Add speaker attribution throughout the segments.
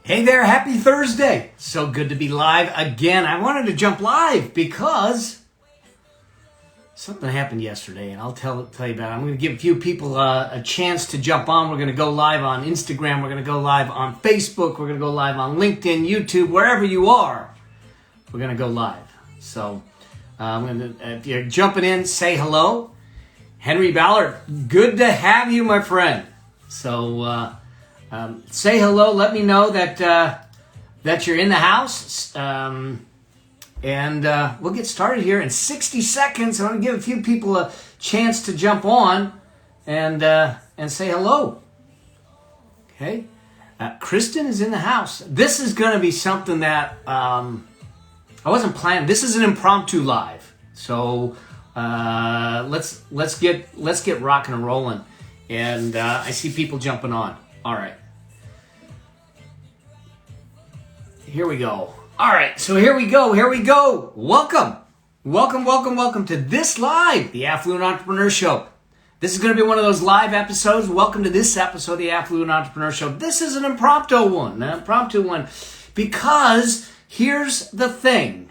Speaker 1: Hey there, happy Thursday. So good to be live again. I wanted to jump live because something happened yesterday, and I'll tell you about it. I'm going to give a few people a chance to jump on. We're going to go live on Instagram. We're going to go live on Facebook. We're going to go live on LinkedIn, YouTube, wherever you are. We're going to go live. So if you're jumping in, say hello. Henry Ballard, good to have you, my friend. So say hello. Let me know that you're in the house. And we'll get started here in 60 seconds. I'm going to give a few people a chance to jump on and say hello. Okay. Kristen is in the house. This is going to be something that I wasn't planning. This is an impromptu live. So let's get rocking and rolling. And I see people jumping on. All right. Here we go. All right, so here we go. Welcome to this live, the Affluent Entrepreneur Show. This is going to be one of those live episodes. Welcome to this episode of the Affluent Entrepreneur Show. This is an impromptu one, because here's the thing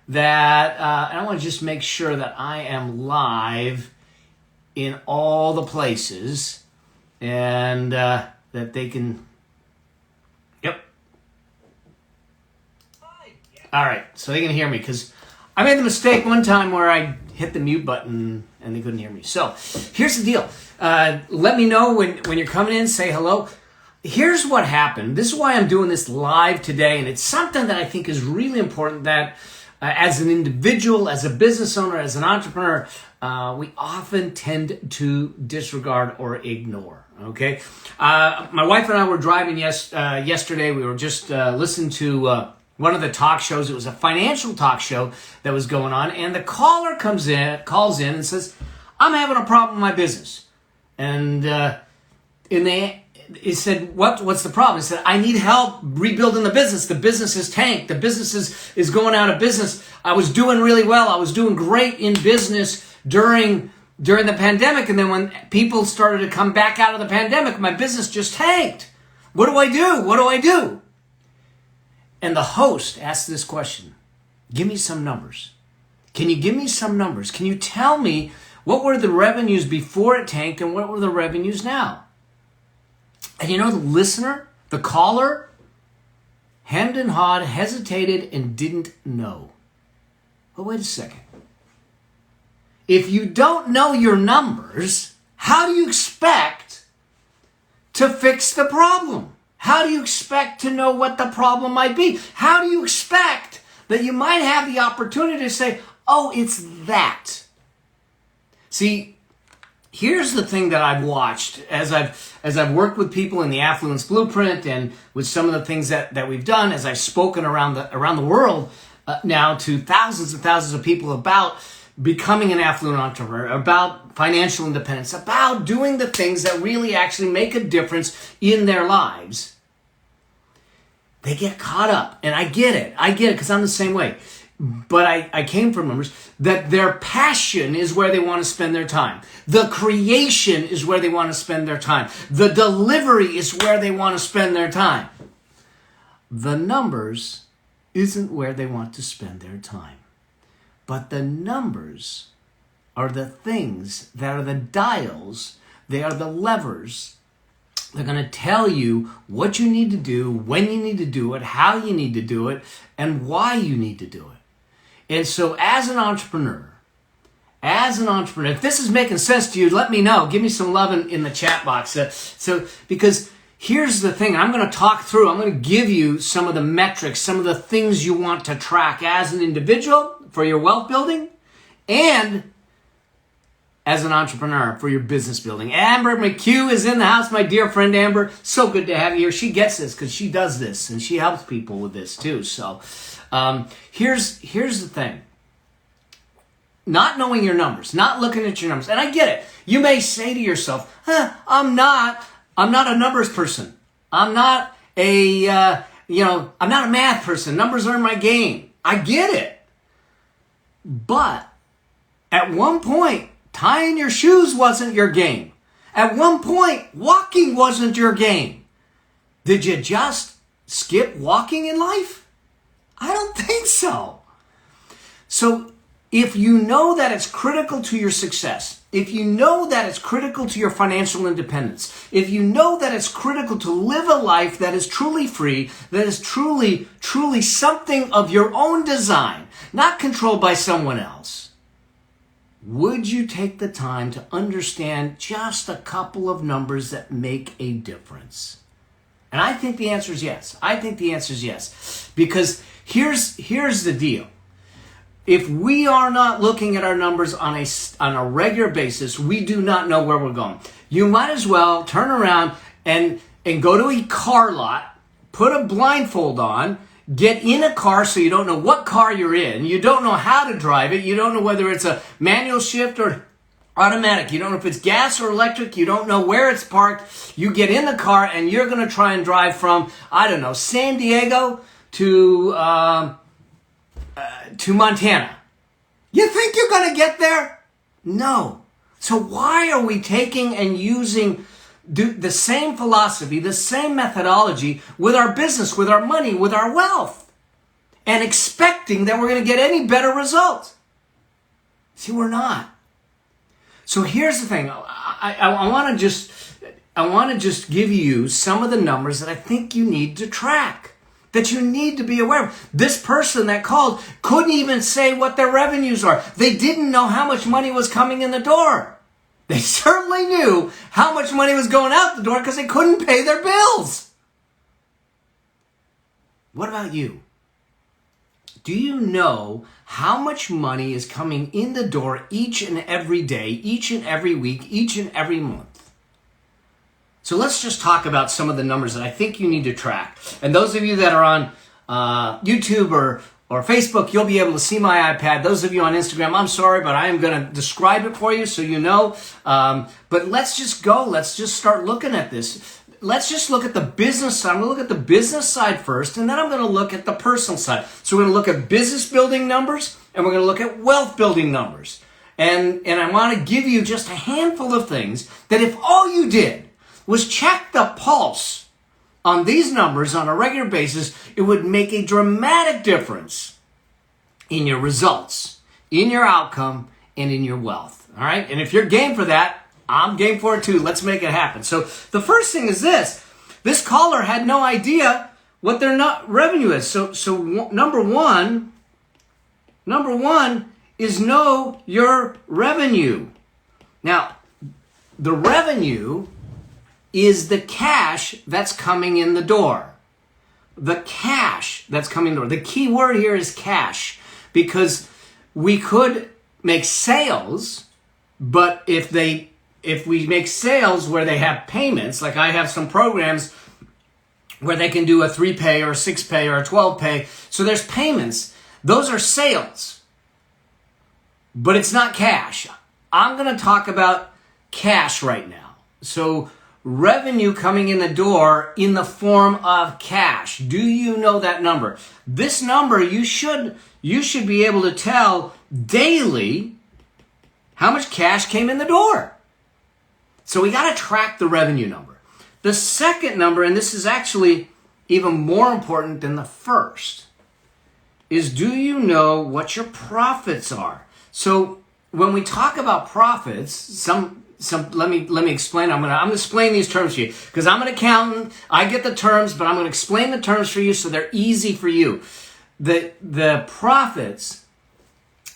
Speaker 1: that, and I want to just make sure that I am live in all the places, and that they can. All right, so they can hear me, because I made the mistake one time where I hit the mute button and they couldn't hear me. So here's the deal. Let me know when you're coming in, say hello. Here's what happened. This is why I'm doing this live today, and it's something that I think is really important that as an individual, as a business owner, as an entrepreneur, we often tend to disregard or ignore, okay? My wife and I were driving yesterday. We were just listening to one of the talk shows. It was a financial talk show that was going on, and the caller calls in and says, "I'm having a problem with my business." And he said, "What's the problem?" He said, "I need help rebuilding the business. The business is tanked. The business is going out of business. I was doing really well. I was doing great in business during the pandemic, and then when people started to come back out of the pandemic, my business just tanked. What do I do?" And the host asked this question: "Give me some numbers. Can you give me some numbers? Can you tell me what were the revenues before it tanked and what were the revenues now?" And you know, the listener, the caller, hemmed and hawed, hesitated, and didn't know. But wait a second. If you don't know your numbers, how do you expect to fix the problem? How do you expect to know what the problem might be? How do you expect that you might have the opportunity to say, "Oh, it's that"? See, here's the thing that I've watched as I've worked with people in the Affluence Blueprint and with some of the things that we've done, as I've spoken around the world now to thousands and thousands of people about becoming an affluent entrepreneur, about financial independence, about doing the things that really actually make a difference in their lives. They get caught up, and I get it, because I'm the same way. But I came from numbers that their passion is where they want to spend their time. The creation is where they want to spend their time. The delivery is where they want to spend their time. The numbers isn't where they want to spend their time. But the numbers are the things that are the dials. They are the levers. They're going to tell you what you need to do, when you need to do it, how you need to do it, and why you need to do it. And so as an entrepreneur, if this is making sense to you, let me know. Give me some love in the chat box. Because here's the thing. I'm going to give you some of the metrics, some of the things you want to track as an individual for your wealth building and as an entrepreneur for your business building. Amber McHugh is in the house, my dear friend Amber. So good to have you here. She gets this because she does this and she helps people with this too. So here's the thing. Not knowing your numbers, not looking at your numbers. And I get it. You may say to yourself, I'm not a numbers person. I'm not I'm not a math person. Numbers aren't my game. I get it. But at one point, tying your shoes wasn't your game. At one point, walking wasn't your game. Did you just skip walking in life? I don't think so. So if you know that it's critical to your success, if you know that it's critical to your financial independence, if you know that it's critical to live a life that is truly free, that is truly, truly something of your own design, not controlled by someone else, would you take the time to understand just a couple of numbers that make a difference? And I think the answer is yes. I think the answer is yes. Because here's the deal. If we are not looking at our numbers on a regular basis, we do not know where we're going. You might as well turn around and go to a car lot, put a blindfold on, get in a car so you don't know what car you're in. You don't know how to drive it. You don't know whether it's a manual shift or automatic. You don't know if it's gas or electric. You don't know where it's parked. You get in the car and you're going to try and drive from, I don't know, San Diego to Montana. You think you're going to get there? No. So why are we taking and using the same philosophy, the same methodology with our business, with our money, with our wealth, and expecting that we're going to get any better results? See, we're not. So here's the thing. I want to just give you some of the numbers that I think you need to track, that you need to be aware of. This person that called couldn't even say what their revenues are. They didn't know how much money was coming in the door. They certainly knew how much money was going out the door because they couldn't pay their bills. What about you? Do you know how much money is coming in the door each and every day, each and every week, each and every month? So let's just talk about some of the numbers that I think you need to track. And those of you that are on YouTube or Facebook, you'll be able to see my iPad. Those of you on Instagram, I'm sorry, but I am going to describe it for you so you know. But let's just go. Let's just start looking at this. Let's just look at the business side. I'm going to look at the business side first, and then I'm going to look at the personal side. So we're going to look at business building numbers, and we're going to look at wealth building numbers. And I want to give you just a handful of things that if all you did was check the pulse on these numbers on a regular basis, it would make a dramatic difference in your results, in your outcome, and in your wealth. All right? And if you're game for that, I'm game for it too. Let's make it happen. So the first thing is this. This caller had no idea what their revenue is. So number one is know your revenue. Now, the revenue is the cash that's coming in the door. The cash that's coming in the door. The key word here is cash, because we could make sales, but if we make sales where they have payments, like I have some programs where they can do a 3-pay or a 6-pay or a 12-pay. So there's payments. Those are sales, but it's not cash. I'm going to talk about cash right now. So revenue coming in the door in the form of cash. Do you know that number? This number, you should be able to tell daily how much cash came in the door. So we got to track the revenue number. The second number, and this is actually even more important than the first, is do you know what your profits are? So when we talk about profits, let me explain. I'm going to explain these terms to you because I'm an accountant. I get the terms, but I'm going to explain the terms for you so they're easy for you. The profits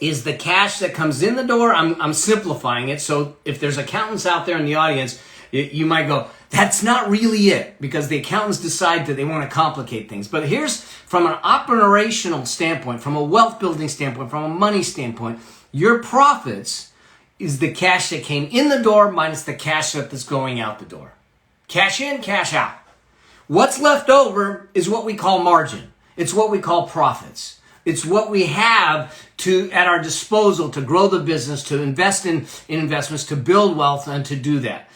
Speaker 1: is the cash that comes in the door. I'm simplifying it. So if there's accountants out there in the audience, you might go, that's not really it, because the accountants decide that they want to complicate things. But here's from an operational standpoint, from a wealth building standpoint, from a money standpoint, your profits is the cash that came in the door minus the cash that's going out the door. Cash in, cash out. What's left over is what we call margin. It's what we call profits. It's what we have at our disposal to grow the business, to invest in investments, to build wealth, and to do that.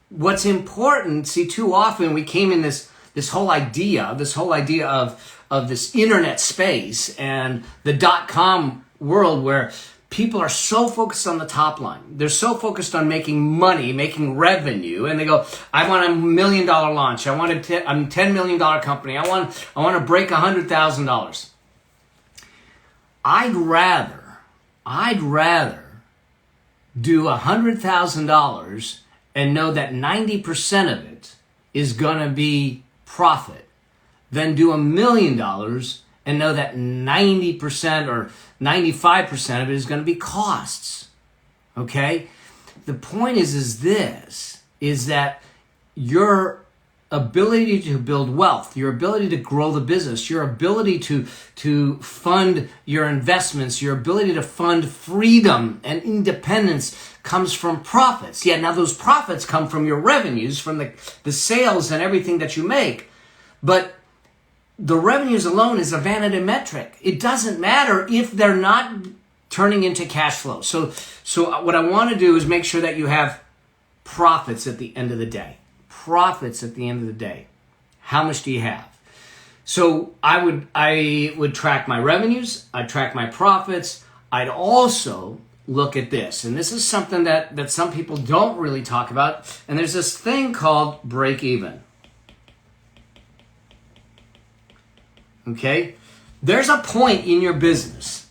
Speaker 1: What's important, see, too often we came in this whole idea of this internet space and the .com world where people are so focused on the top line. They're so focused on making money, making revenue, and they go, I want $1 million launch. I want a $10 million company. I want to break $100,000. I'd rather do $100,000 and know that 90% of it is going to be profit than do $1 million and know that 90% or 95% of it is going to be costs. Okay? The point is that your ability to build wealth, your ability to grow the business, your ability to fund your investments, your ability to fund freedom and independence comes from profits. Yeah, now those profits come from your revenues, from the sales and everything that you make. But the revenues alone is a vanity metric. It doesn't matter if they're not turning into cash flow. So what I want to do is make sure that you have profits at the end of the day. Profits at the end of the day. How much do you have? So I would track my revenues. I'd track my profits. I'd also look at this. And this is something that some people don't really talk about. And there's this thing called break even. Okay? There's a point in your business.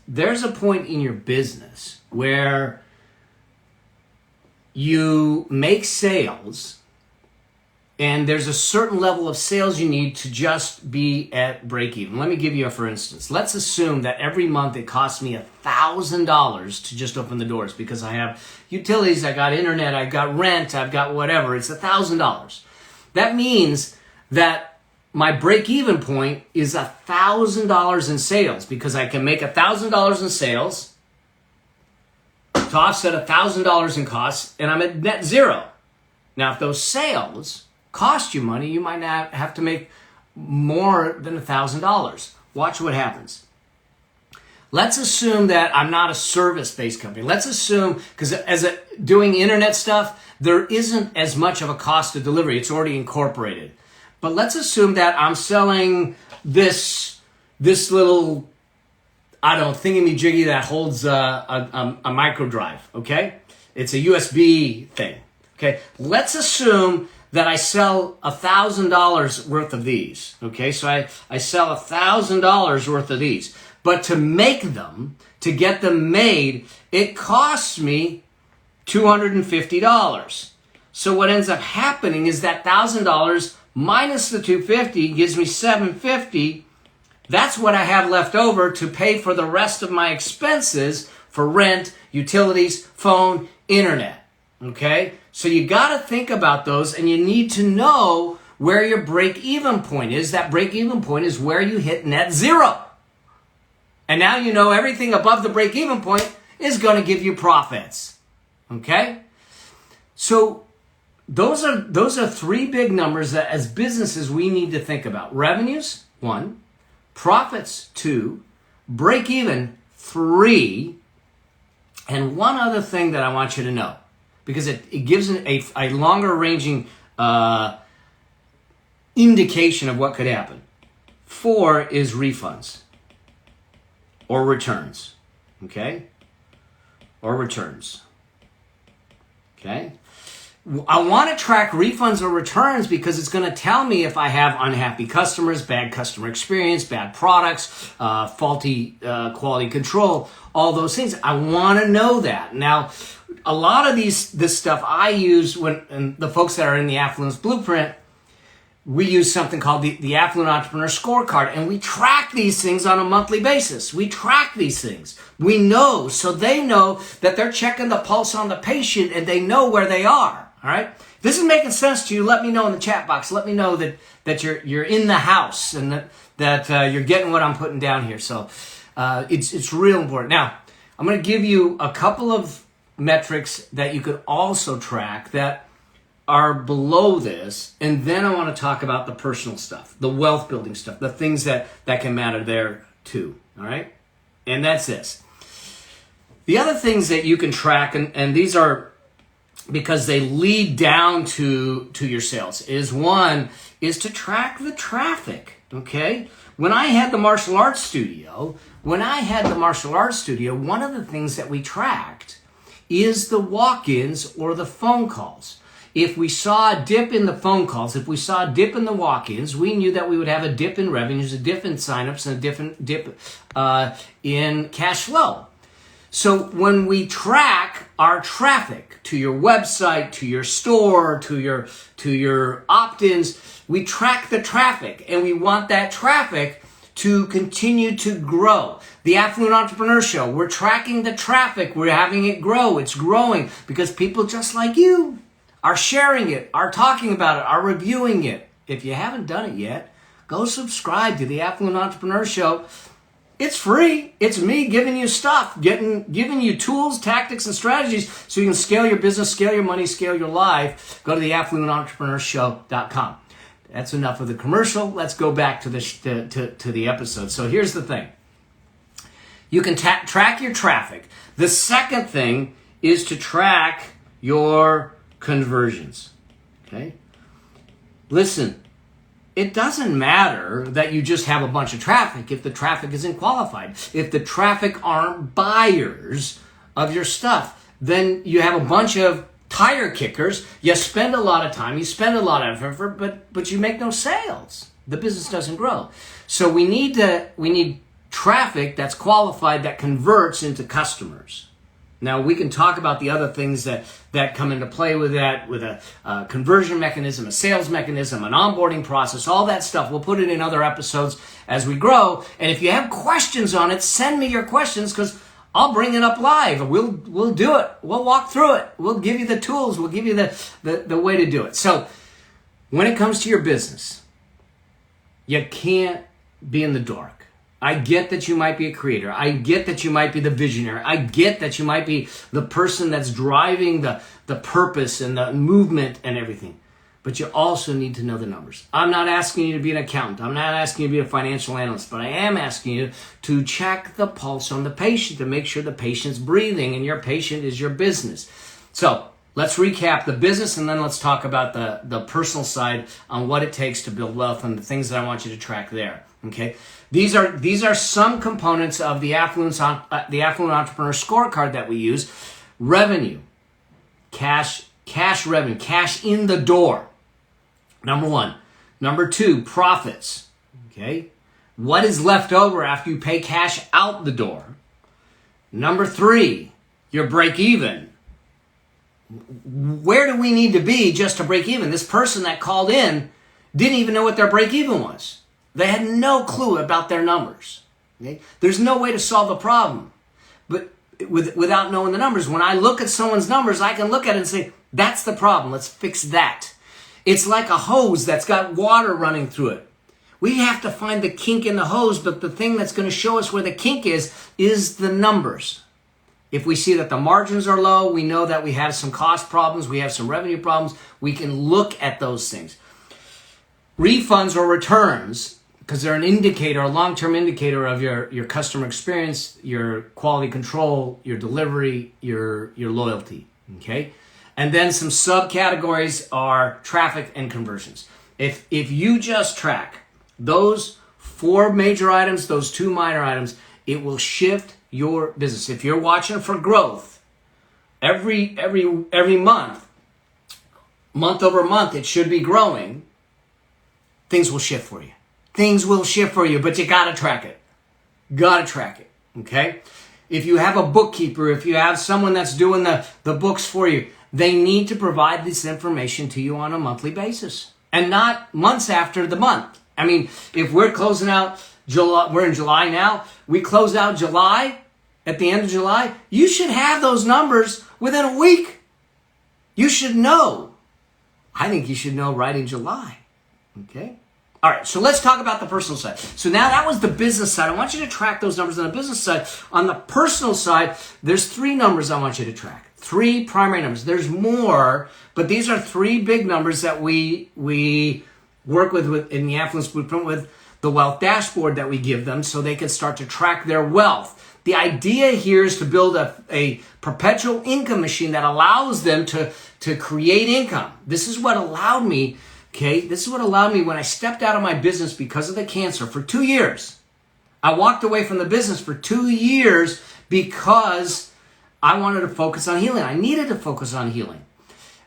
Speaker 1: Where you make sales and there's a certain level of sales you need to just be at break even. Let me give you a for instance. Let's assume that every month it costs me $1,000 to just open the doors because I have utilities, I got internet, I got rent, I've got whatever. It's $1,000. That means that my break-even point is $1,000 in sales because I can make $1,000 in sales to offset $1,000 in costs, and I'm at net zero. Now, if those sales cost you money, you might not have to make more than $1,000. Watch what happens. Let's assume that I'm not a service-based company. Let's assume, because doing internet stuff, there isn't as much of a cost of delivery. It's already incorporated. But let's assume that I'm selling this little, thingamajiggy that holds a micro drive, okay? It's a USB thing, okay? Let's assume that I sell $1,000 worth of these, okay? So I sell $1,000 worth of these. But to make them, to get them made, it costs me $250. So what ends up happening is that $1,000 minus the $250 gives me $750. That's what I have left over to pay for the rest of my expenses for rent, utilities, phone, internet. Okay? So you got to think about those, and you need to know where your break-even point is. That break-even point is where you hit net zero. And now you know everything above the break-even point is going to give you profits. Okay? So those are three big numbers that as businesses we need to think about. Revenues, 1. Profits, 2. Break even, 3. And one other thing that I want you to know, because it gives a longer ranging indication of what could happen. 4 is refunds or returns. Okay? Or returns. Okay? I want to track refunds or returns because it's going to tell me if I have unhappy customers, bad customer experience, bad products, faulty quality control, all those things. I want to know that. Now, a lot of this stuff I use and the folks that are in the Affluence Blueprint, we use something called the Affluent Entrepreneur Scorecard, and we track these things on a monthly basis. We track these things. We know, so they know that they're checking the pulse on the patient and they know where they are. All right. If this is making sense to you, let me know in the chat box. Let me know that you're in the house and that you're getting what I'm putting down here. So it's real important. Now, I'm going to give you a couple of metrics that you could also track that are below this, and then I want to talk about the personal stuff, the wealth building stuff, the things that can matter there too. All right. And that's this. The other things that you can track, and these are because they lead down to your sales, is to track the traffic. okay? When I had the martial arts studio, one of the things that we tracked is the walk-ins or the phone calls. If we saw a dip in the phone calls, if we saw a dip in the walk-ins, we knew that we would have a dip in revenues, a dip in signups, and a different dip in cash flow. So when we track our traffic to your website, to your store, to your opt-ins, we track the traffic, and we want that traffic to continue to grow. The Affluent Entrepreneur Show, we're tracking the traffic, we're having it grow, it's growing because people just like you are sharing it, are talking about it, are reviewing it. If you haven't done it yet, go subscribe to the Affluent Entrepreneur Show. It's free. It's me giving you stuff, giving you tools, tactics, and strategies so you can scale your business, scale your money, scale your life. Go to the affluententrepreneurshow.com. That's enough of the commercial. Let's go back to the episode. So here's the thing. You can track your traffic. The second thing is to track your conversions. Okay? Listen, it doesn't matter that you just have a bunch of traffic if the traffic isn't qualified. If the traffic aren't buyers of your stuff, then you have a bunch of tire kickers. You spend a lot of time, you spend a lot of effort, but you make no sales. The business doesn't grow. So we need traffic that's qualified that converts into customers. Now, we can talk about the other things that come into play with that, with a conversion mechanism, a sales mechanism, an onboarding process, all that stuff. We'll put it in other episodes as we grow. And if you have questions on it, send me your questions because I'll bring it up live. We'll do it. We'll walk through it. We'll give you the tools. We'll give you the way to do it. So when it comes to your business, you can't be in the dark. I get that you might be a creator. I get that you might be the visionary. I get that you might be the person that's driving the purpose and the movement and everything. But you also need to know the numbers. I'm not asking you to be an accountant. I'm not asking you to be a financial analyst. But I am asking you to check the pulse on the patient to make sure the patient's breathing and your patient is your business. So let's recap the business and then let's talk about the personal side on what it takes to build wealth and the things that I want you to track there. Okay? These are some components of the Affluent Entrepreneur Scorecard that we use. Revenue, cash revenue, cash in the door. Number one. Number two, profits. Okay? What is left over after you pay cash out the door? Number three, your break even. Where do we need to be just to break even? This person that called in didn't even know what their break even was. They had no clue about their numbers. Okay? There's no way to solve the problem without knowing the numbers. When I look at someone's numbers, I can look at it and say, that's the problem. Let's fix that. It's like a hose that's got water running through it. We have to find the kink in the hose, but the thing that's going to show us where the kink is the numbers. If we see that the margins are low, we know that we have some cost problems, we have some revenue problems, we can look at those things. Refunds or returns, because they're an indicator, a long-term indicator of your customer experience, your quality control, your delivery, your loyalty, okay? And then some subcategories are traffic and conversions. If you just track those 4 major items, those 2 minor items, it will shift your business. If you're watching for growth, every month over month, it should be growing. Things will shift for you. Things will shift for you, but you gotta track it. Gotta track it, okay? If you have a bookkeeper, if you have someone that's doing the books for you, they need to provide this information to you on a monthly basis and not months after the month. I mean, if we're closing out July, we're in July now, we close out July, at the end of July, you should have those numbers within a week. You should know. I think you should know right in July, okay? All right, so let's talk about the personal side. So now that was the business side. I want you to track those numbers on the business side. On the personal side, there's 3 numbers I want you to track. 3 primary numbers. There's more, but these are 3 big numbers that we work with in the Affluence Blueprint with the wealth dashboard that we give them so they can start to track their wealth. The idea here is to build a perpetual income machine that allows them to create income. This is what allowed me Okay, this is what allowed me when I stepped out of my business because of the cancer for 2 years. I walked away from the business for 2 years because I wanted to focus on healing. I needed to focus on healing.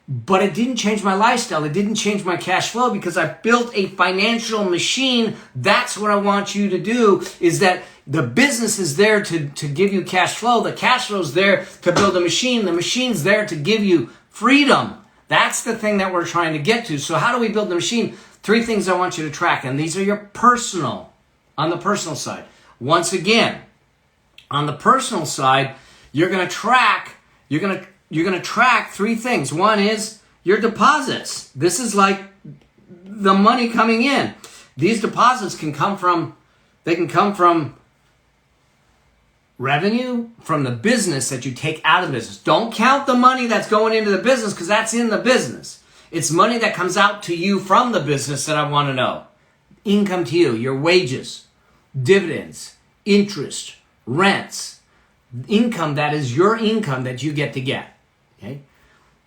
Speaker 1: But it didn't change my lifestyle. It didn't change my cash flow because I built a financial machine. That's what I want you to do, is that the business is there to give you cash flow. The cash flow is there to build a machine. The machine's there to give you freedom. That's the thing that we're trying to get to. So how do we build the machine? 3 things I want you to track, and these are your personal, on the personal side. Once again, on the personal side, you're going to track 3 things. One is your deposits. This is like the money coming in. These deposits can come from revenue from the business that you take out of the business. Don't count the money that's going into the business because that's in the business. It's money that comes out to you from the business that I want to know. Income to you, your wages, dividends, interest, rents, income that is your income that you get to get. Okay?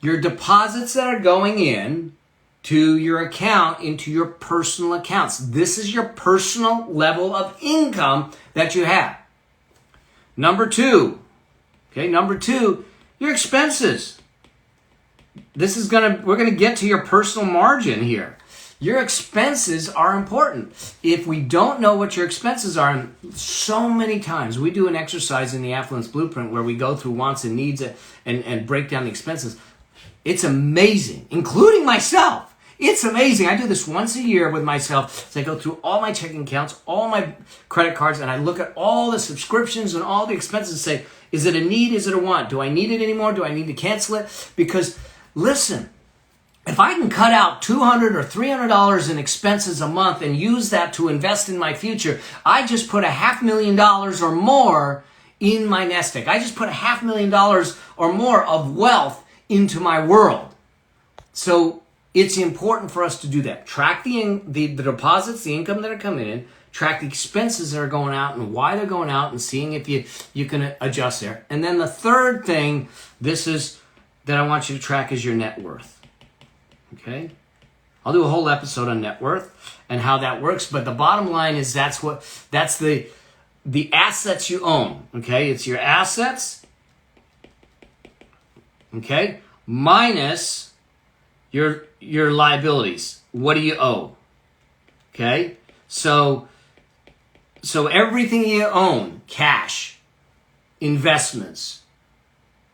Speaker 1: Your deposits that are going in to your account, into your personal accounts. This is your personal level of income that you have. Number 2, your expenses. We're gonna get to your personal margin here. Your expenses are important. If we don't know what your expenses are, and so many times we do an exercise in the Affluence Blueprint where we go through wants and needs and break down the expenses. It's amazing, including myself. It's amazing. I do this once a year with myself. So I go through all my checking accounts, all my credit cards, and I look at all the subscriptions and all the expenses and say, is it a need? Is it a want? Do I need it anymore? Do I need to cancel it? Because listen, if I can cut out $200 or $300 in expenses a month and use that to invest in my future, I just put $500,000 or more in my nest egg. I just put $500,000 or more of wealth into my world. So it's important for us to do that. Track the deposits, the income that are coming in, track the expenses that are going out and why they're going out, and seeing if you can adjust there. And then the third thing, that I want you to track is your net worth. Okay? I'll do a whole episode on net worth and how that works, but the bottom line is that's the assets you own. Okay? It's your assets, okay, minus your liabilities. What do you owe? Okay? So everything you own, cash, investments,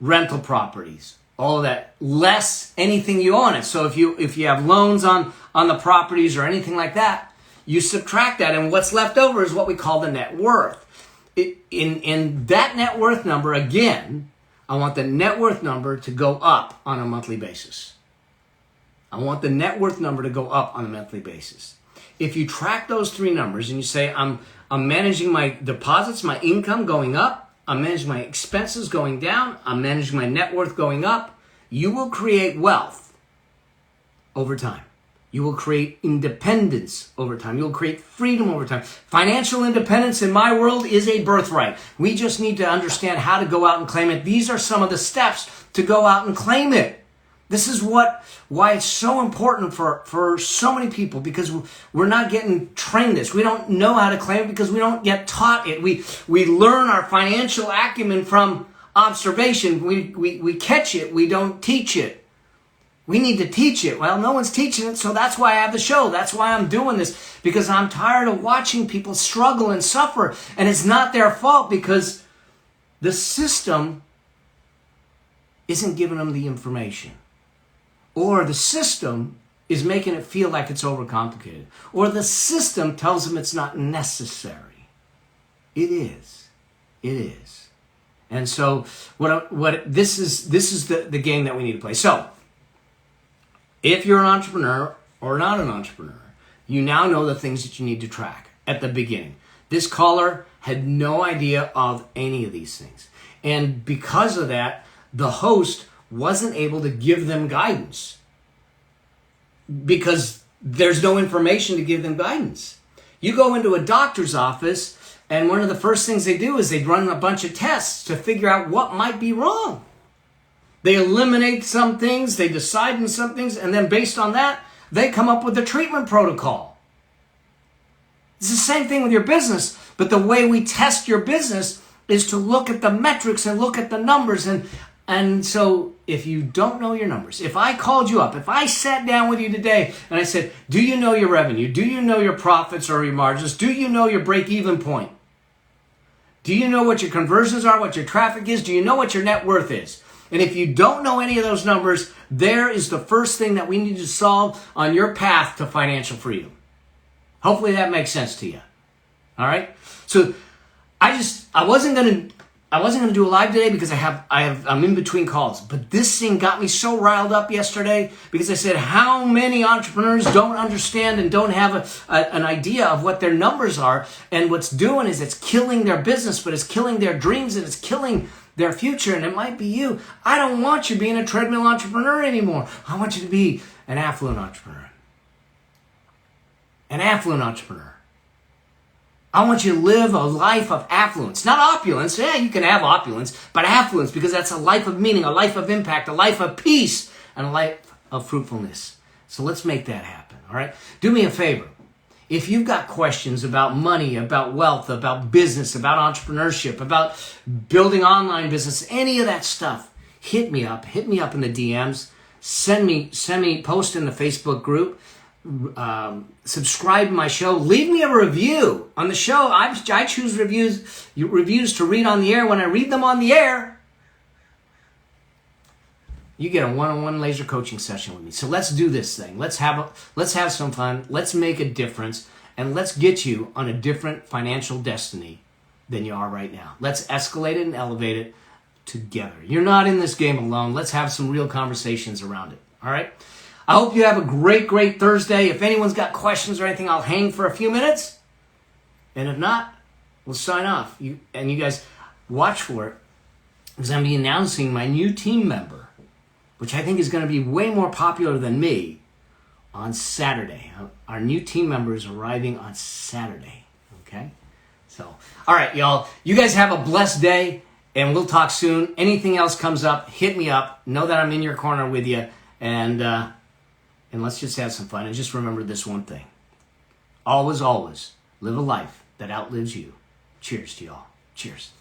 Speaker 1: rental properties, all of that, less anything you own it. So if you have loans on the properties or anything like that, you subtract that, and what's left over is what we call the net worth. In that net worth number, again, I want the net worth number to go up on a monthly basis. I want the net worth number to go up on a monthly basis. If you track those 3 numbers and you say, I'm managing my deposits, my income going up, I'm managing my expenses going down, I'm managing my net worth going up, you will create wealth over time. You will create independence over time. You'll create freedom over time. Financial independence in my world is a birthright. We just need to understand how to go out and claim it. These are some of the steps to go out and claim it. This is why it's so important for so many people, because we're not getting trained this. We don't know how to claim it because we don't get taught it. We learn our financial acumen from observation. We catch it. We don't teach it. We need to teach it. Well, no one's teaching it, so that's why I have the show. That's why I'm doing this, because I'm tired of watching people struggle and suffer, and it's not their fault because the system isn't giving them the information. Or the system is making it feel like it's overcomplicated. Or the system tells them it's not necessary. It is. It is. And so this is the game that we need to play. So, if you're an entrepreneur or not an entrepreneur, you now know the things that you need to track at the beginning. This caller had no idea of any of these things. And because of that, the host wasn't able to give them guidance because there's no information to give them guidance. You go into a doctor's office, and one of the first things they do is they run a bunch of tests to figure out what might be wrong. They eliminate some things, they decide on some things, and then based on that, they come up with the treatment protocol. It's the same thing with your business, but the way we test your business is to look at the metrics and look at the numbers. And so if you don't know your numbers, if I called you up, if I sat down with you today and I said, do you know your revenue? Do you know your profits or your margins? Do you know your break-even point? Do you know what your conversions are, what your traffic is? Do you know what your net worth is? And if you don't know any of those numbers, there is the first thing that we need to solve on your path to financial freedom. Hopefully that makes sense to you. All right? So I wasn't going to do a live today because I'm in between calls. But this thing got me so riled up yesterday because I said, how many entrepreneurs don't understand and don't have an idea of what their numbers are? And what's doing is it's killing their business, but it's killing their dreams and it's killing their future. And it might be you. I don't want you being a treadmill entrepreneur anymore. I want you to be an affluent entrepreneur. An affluent entrepreneur. I want you to live a life of affluence, not opulence. Yeah, you can have opulence, but affluence, because that's a life of meaning, a life of impact, a life of peace, and a life of fruitfulness. So let's make that happen, all right? Do me a favor. If you've got questions about money, about wealth, about business, about entrepreneurship, about building online business, any of that stuff, hit me up in the DMs, send me, post in the Facebook group. Subscribe to my show. Leave me a review on the show. I choose reviews to read on the air. When I read them on the air, you get a one-on-one laser coaching session with me. So let's do this thing. Let's have some fun. Let's make a difference, and let's get you on a different financial destiny than you are right now. Let's escalate it and elevate it together. You're not in this game alone. Let's have some real conversations around it. All right? I hope you have a great, great Thursday. If anyone's got questions or anything, I'll hang for a few minutes. And if not, we'll sign off. You guys watch for it, because I'm going to be announcing my new team member, which I think is going to be way more popular than me, on Saturday. Our new team member is arriving on Saturday. Okay? So, all right, y'all. You guys have a blessed day, and we'll talk soon. Anything else comes up, hit me up. Know that I'm in your corner with you. And let's just have some fun. And just remember this one thing. Always, always live a life that outlives you. Cheers to y'all. Cheers.